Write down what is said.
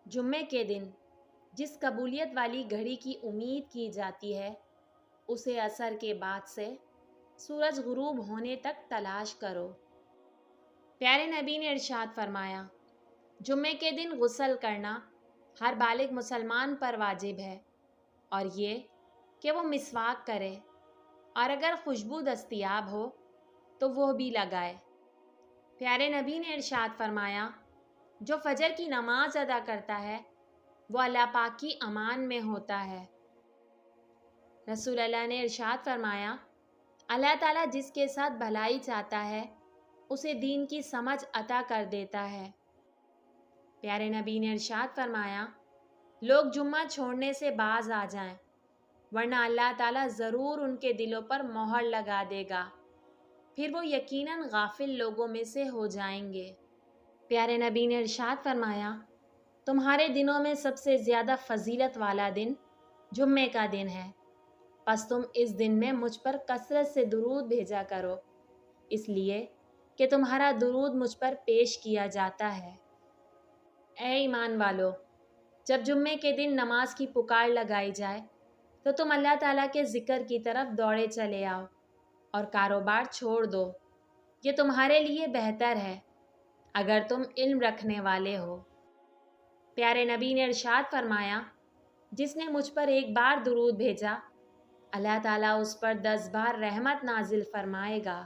جمعے کے دن جس قبولیت والی گھڑی کی امید کی جاتی ہے اسے عصر کے بعد سے سورج غروب ہونے تک تلاش کرو۔ پیارے نبی نے ارشاد فرمایا، جمعے کے دن غسل کرنا ہر بالغ مسلمان پر واجب ہے، اور یہ کہ وہ مسواک کرے، اور اگر خوشبو دستیاب ہو تو وہ بھی لگائے۔ پیارے نبی نے ارشاد فرمایا، جو فجر کی نماز ادا کرتا ہے وہ اللہ پاک کی امان میں ہوتا ہے۔ رسول اللہ نے ارشاد فرمایا، اللہ تعالیٰ جس کے ساتھ بھلائی چاہتا ہے اسے دین کی سمجھ عطا کر دیتا ہے۔ پیارے نبی نے ارشاد فرمایا، لوگ جمعہ چھوڑنے سے باز آ جائیں، ورنہ اللہ تعالیٰ ضرور ان کے دلوں پر مہر لگا دے گا، پھر وہ یقیناً غافل لوگوں میں سے ہو جائیں گے۔ پیارے نبی نے ارشاد فرمایا، تمہارے دنوں میں سب سے زیادہ فضیلت والا دن جمعے کا دن ہے، پس تم اس دن میں مجھ پر کثرت سے درود بھیجا کرو، اس لیے کہ تمہارا درود مجھ پر پیش کیا جاتا ہے۔ اے ایمان والو، جب جمعے کے دن نماز کی پکار لگائی جائے تو تم اللہ تعالیٰ کے ذکر کی طرف دوڑے چلے آؤ اور کاروبار چھوڑ دو، یہ تمہارے لیے بہتر ہے اگر تم علم رکھنے والے ہو۔ پیارے نبی نے ارشاد فرمایا، جس نے مجھ پر ایک بار درود بھیجا اللہ تعالیٰ اس پر 10 بار رحمت نازل فرمائے گا۔